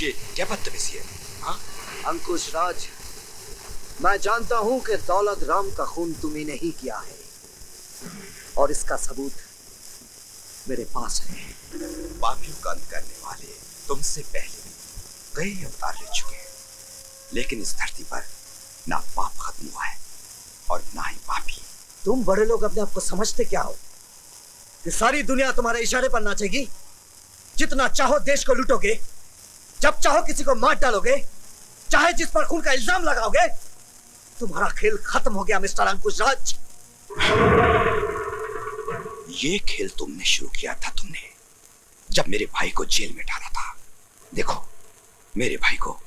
ये क्या बदतमीजी है? हाँ अंकुश राज, मैं जानता हूं कि दौलत राम का खून तुम्ही नहीं किया है और इसका सबूत मेरे पास है। पापियों का अंत करने वाले तुमसे पहले कई अवतार ले चुके हैं, लेकिन इस धरती पर ना पाप खत्म हुआ है और ना ही पापी। तुम बड़े लोग अपने आप को समझते क्या हो कि सारी दुनिया तुम्हारे इशारे पर नाचेगी? जितना चाहो देश को लूटोगे, जब चाहो किसी को मार डालोगे, चाहे जिस पर खून का इल्जाम लगाओगे। तुम्हारा खेल खत्म हो गया मिस्टर अंकुश राज। ये खेल तुमने शुरू किया था, तुमने जब मेरे भाई को जेल में डाला था। देखो, मेरे भाई को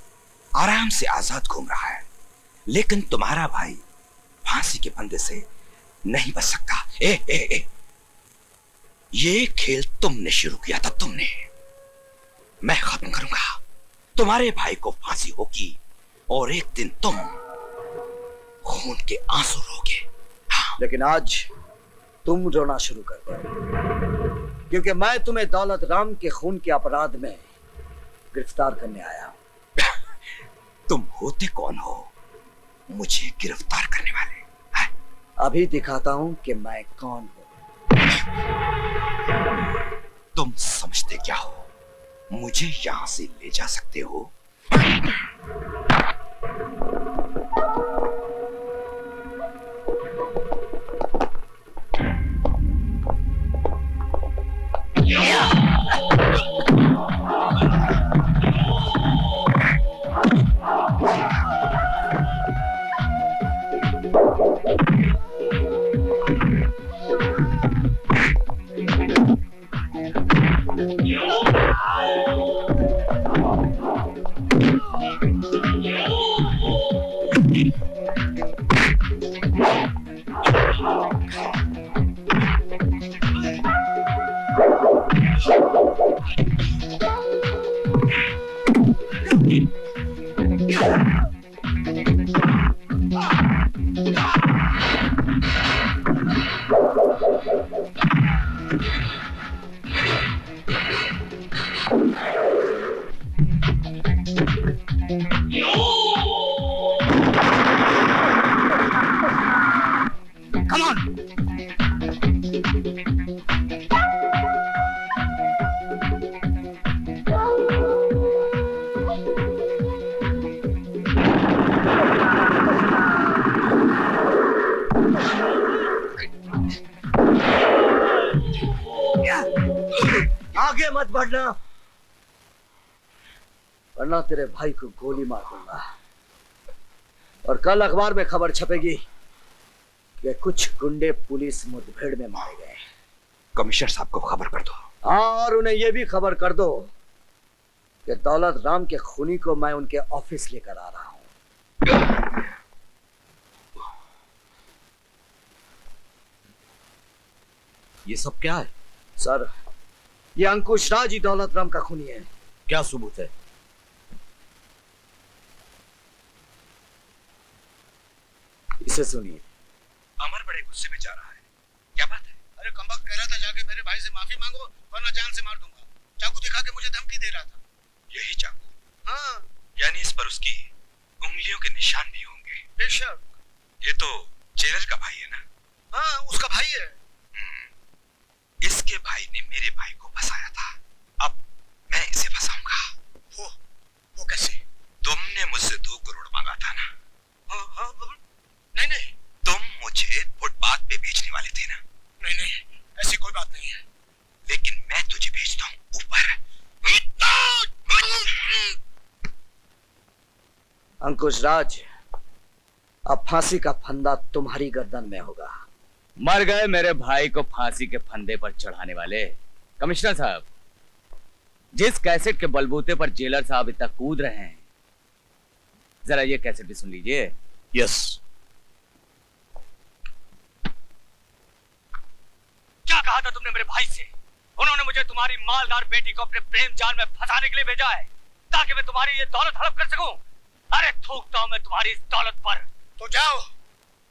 आराम से आजाद घूम रहा है, लेकिन तुम्हारा भाई फांसी के फंदे से नहीं बच सकता। ये खेल तुमने शुरू किया था, तुमने। मैं खत्म करूंगा। तुम्हारे भाई को फांसी होगी और एक दिन तुम खून के आंसू रोगे। हाँ। लेकिन आज तुम रोना शुरू कर दो, क्योंकि मैं तुम्हें दौलत राम के खून के अपराध में गिरफ्तार करने आया हूं। तुम होते कौन हो मुझे गिरफ्तार करने वाले? है? अभी दिखाता हूं कि मैं कौन हूं। तुम समझते क्या हो मुझे यहां से ले जा सकते हो? आगे मत बढ़ना, वरना तेरे भाई को गोली मार दूंगा। और कल अखबार में खबर छपेगी कि कुछ गुंडे पुलिस मुठभेड़ में मारे गए। कमिश्नर साहब को खबर कर दो। हाँ, और उन्हें यह भी खबर कर दो कि दौलत राम के खूनी को मैं उनके ऑफिस लेकर आ रहा हूं। ये सब क्या है? सर, ये अंकुश राज ही दौलत राम का खूनी है। क्या सबूत है? इसे सुनिए। अमर बड़े गुस्से में जा रहा है, क्या बात है? अरे कमबख्त कह रहा था जाके मेरे भाई से माफी मांगो वरना जान से मार दूंगा। चाकू दिखा के मुझे धमकी दे रहा था। यही चाकू? हाँ, यानी इस पर उसकी उंगलियों के निशान भी होंगे। बेशक। ये तो जेलर का भाई है ना? हाँ, उसका भाई है। इसके भाई ने मेरे भाई को फंसाया था, अब मैं इसे फंसाऊंगा। वो कैसे? तुमने मुझसे 2 करोड़ मांगा था ना? हाँ, नहीं नहीं, तुम मुझे फुटपाथ पे बेचने वाले थे ना? नहीं, ऐसी कोई बात नहीं है। लेकिन मैं तुझे भेजता हूँ ऊपर। अंकुश राज, अब फांसी का फंदा तुम्हारी गर्दन में होगा। मर गए मेरे भाई को फांसी के फंदे पर चढ़ाने वाले। कमिश्नर साहब, जिस कैसेट के बलबूते पर जेलर साहब इतना कूद रहे हैं, जरा ये कैसेट भी सुन लीजिए। यस। क्या कहा था तुमने मेरे भाई से? उन्होंने मुझे तुम्हारी मालदार बेटी को अपने प्रेम जाल में फंसाने के लिए भेजा है, ताकि मैं तुम्हारी ये दौलत हड़प कर सकूं। अरे थूकता हूं मैं तुम्हारी इस दौलत पर। तो जाओ,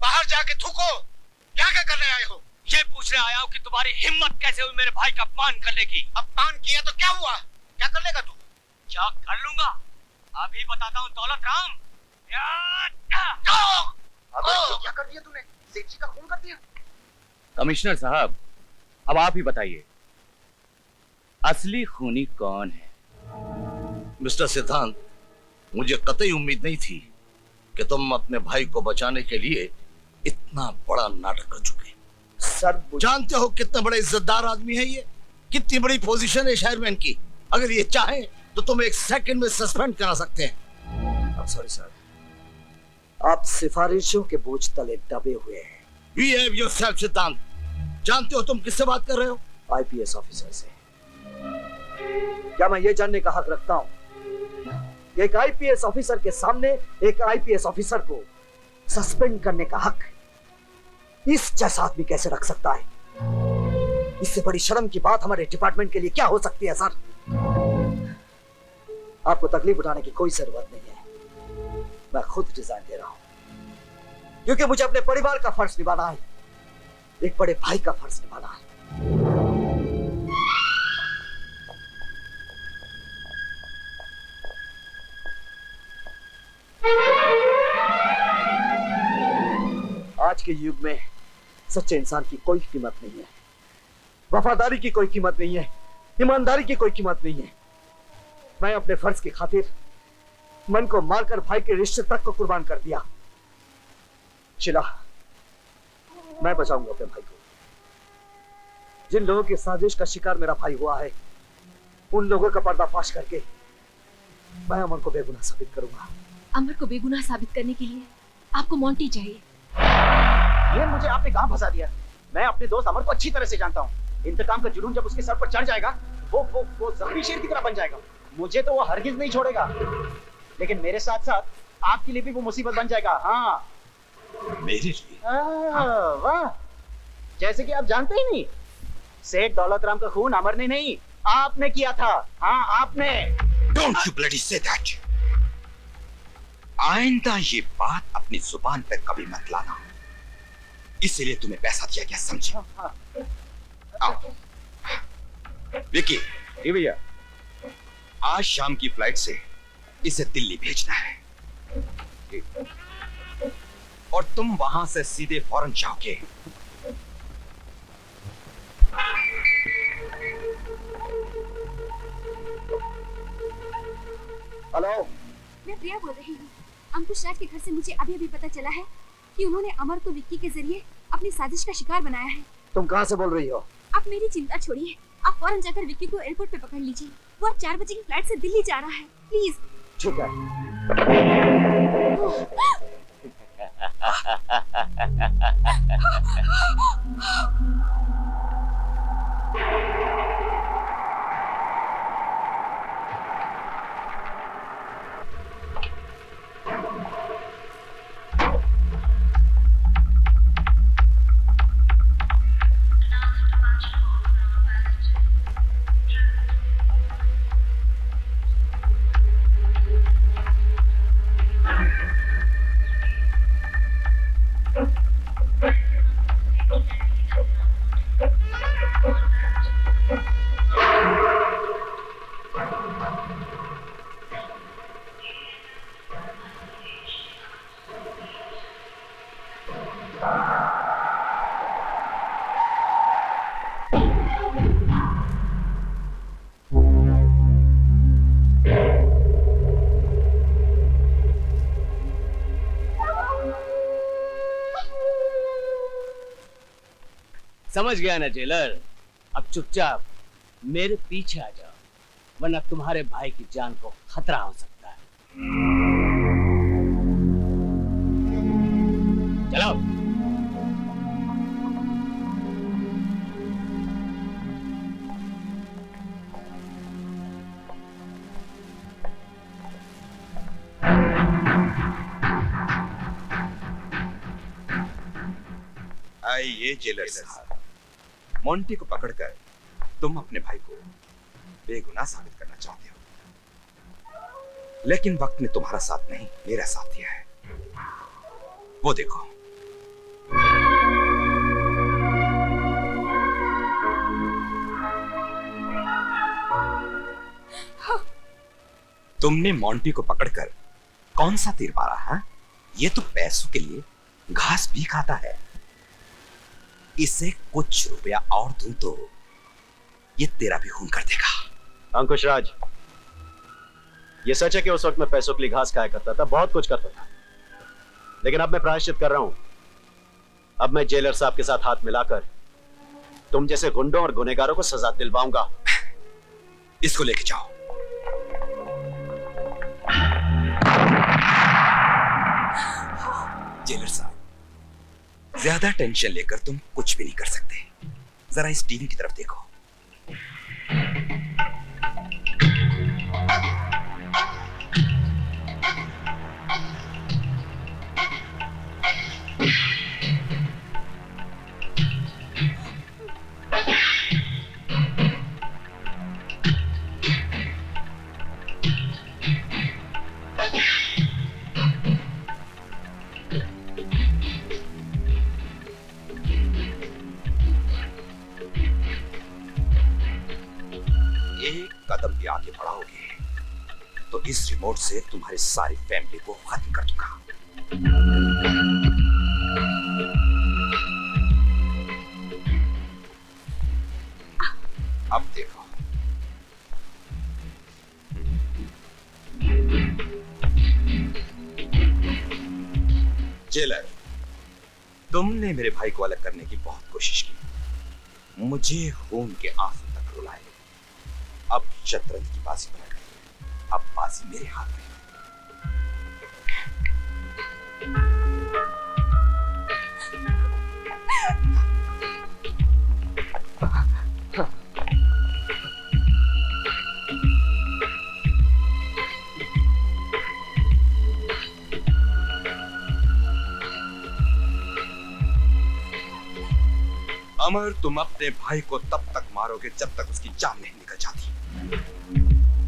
बाहर जाके थूको। यहाँ क्या करने आए हो? ये पूछने आया हूं कि तुम्हारी हिम्मत कैसे हुई मेरे भाई का अपमान करने की। अपमान किया तो क्या हुआ? क्या कर लेगा तू? क्या कर लूंगा अभी बताता हूँ दौलत राम। अबे ये क्या कर दिया तूने? सेठ जी का खून कर दिया। कमिश्नर साहब, अब आप ही बताइए, असली खूनी कौन है? मिस्टर सिद्धांत, मुझे कतई उम्मीद नहीं थी कि तुम अपने भाई को बचाने के लिए इतना बड़ा नाटक कर चुके। सर जानते हो कितना बड़ा इज्जतदार आदमी है ये, कितनी बड़ी पोजीशन है शेयरमैन की। अगर ये चाहे तो तुम एक सेकंड में सस्पेंड करा सकते हैं। सॉरी सर, आप सिफारिशों के बोझ तले दबे हुए हैं। Behave yourself, सिद्धांत। जानते हो तुम किससे बात कर रहे हो? आईपीएस ऑफिसर से। क्या मैं ये जानने का हक रखता हूं कि एक आईपीएस ऑफिसर के सामने एक आईपीएस ऑफिसर को सस्पेंड करने का हक इस जैसा आदमी कैसे रख सकता है? इससे बड़ी शर्म की बात हमारे डिपार्टमेंट के लिए क्या हो सकती है सर? आपको तकलीफ उठाने की कोई जरूरत नहीं है। मैं खुद रिजाइन दे रहा हूं क्योंकि मुझे अपने परिवार का फर्ज निभाना है, एक बड़े भाई का फर्ज निभाना है। आज के युग में सच्चे इंसान की कोई कीमत नहीं है, वफादारी की कोई कीमत नहीं है, ईमानदारी की कोई कीमत नहीं है। मैं अपने फर्ज की खातिर मन को मारकर भाई के रिश्ते तक को कुर्बान कर दिया। शिला, मैं बचाऊंगा अपने भाई को। जिन लोगों की साजिश का शिकार मेरा भाई हुआ है, उन लोगों का पर्दाफाश करके मैं अमर को बेगुनाह साबित करूंगा। अमर को बेगुनाह साबित करने के लिए आपको मोंटी चाहिए। ये मुझे आपने कहां फंसा दिया? मैं अपने दोस्त अमर को अच्छी तरह से जानता हूँ। इंतकाम का जुनून जब उसके सर पर चढ़ जाएगा, वो जख्मी शेर की तरह बन जाएगा। मुझे तो वो हरगिज नहीं छोड़ेगा, लेकिन मेरे साथ साथ आपके लिए भी वो मुसीबत बन जाएगा। हाँ, मेरे लिए? वाह, जैसे कि आप जानते ही नहीं, सेठ दौलत राम का खून अमर ने नहीं, आपने किया था। हाँ, आपने। Don't you bloody say that! आइंदा ये बात अपनी जुबान पर कभी मत लाना। इसीलिए तुम्हें पैसा दिया गया, समझे? आओ। विकी। जी भैया। आज शाम की फ्लाइट से इसे दिल्ली भेजना है और तुम वहां से सीधे फौरन जाओगे। हेलो, मैं प्रिया बोल रही हूँ। अंकुश राज के घर से मुझे अभी अभी पता चला है कि उन्होंने अमर को विक्की के जरिए अपनी साजिश का शिकार बनाया है। तुम कहां से बोल रही हो? आप मेरी चिंता छोड़िए, आप फौरन जाकर विक्की को एयरपोर्ट पे पकड़ लीजिए। वो 4 बजे की फ्लाइट से दिल्ली जा रहा है। प्लीज। ठीक है। समझ गया ना जेलर? अब चुपचाप मेरे पीछे आ जाओ, वरना तुम्हारे भाई की जान को खतरा हो सकता है। चलो। आइए जेलर साहब, मोंटी को पकड़कर तुम अपने भाई को बेगुनाह साबित करना चाहते हो, लेकिन वक्त ने तुम्हारा साथ नहीं, मेरा साथ दिया है। वो देखो। तुमने मोंटी को पकड़कर कौन सा तीर मारा? हाँ, ये तो पैसों के लिए घास भी खाता है। इसे कुछ रुपया और दूं तो ये तेरा भी खून कर देगा। अंकुश राज, ये सच है कि उस वक्त मैं पैसों के लिए घास खाया करता था, बहुत कुछ करता था, लेकिन अब मैं प्रायश्चित कर रहा हूं। अब मैं जेलर साहब के साथ हाथ मिलाकर तुम जैसे गुंडों और गुनहगारों को सजा दिलवाऊंगा। इसको लेके जाओ। जेलर साहब, ज्यादा टेंशन लेकर तुम कुछ भी नहीं कर सकते। जरा इस टीवी की तरफ देखो। एक कदम भी आगे बढ़ाओगे तो इस रिमोट से तुम्हारी सारी फैमिली को खत्म कर दूंगा। अब देखो। जेलर, तुमने मेरे भाई को अलग करने की बहुत कोशिश की, मुझे खून के आंसू तक रुलाए। अब शतरंज की बाजी बना गई, अब बाजी मेरे हाथ में है। अमर, तुम अपने भाई को तब तक मारोगे जब तक उसकी जान नहीं निकल जाती।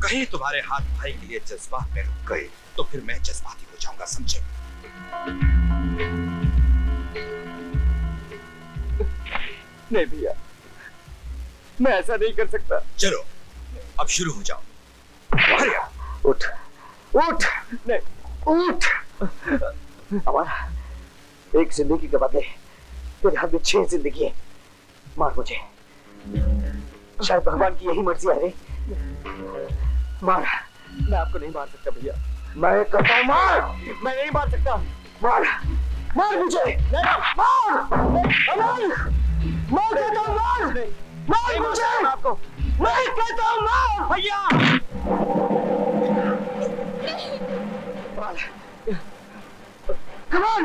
कहीं तुम्हारे हाथ भाई के लिए जज्बात में रुक गए तो फिर मैं जज्बाती हो जाऊंगा, समझे? नहीं भैया, मैं ऐसा नहीं कर सकता। चलो अब शुरू हो जाओ। हरिया, उठ उठ नहीं, उठ। हमारा एक जिंदगी के बदले तेरे हाथ में 6 जिंदगी है। मार मुझे, शायद भगवान की यही मर्जी है रे। मार। मैं आपको नहीं मार सकता भैया। मैं कहता हूं मार। मैं नहीं मार सकता। मार, मार मुझे। मार, मार, मार कहता हूं मार। मार मुझे। आपको मैं कहता हूं मार भैया। मार। कमाल।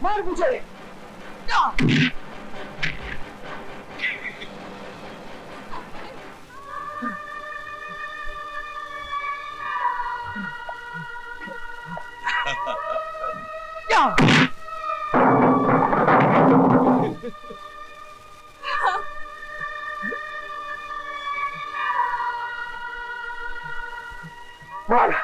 मार मुझे। मार।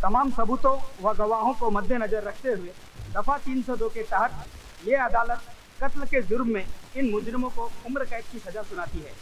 तमाम सबूतों व गवाहों को मद्देनजर रखते हुए दफा 302 के तहत ये अदालत कत्ल के जुर्म में इन मुजरिमों को उम्र कैद की सजा सुनाती है।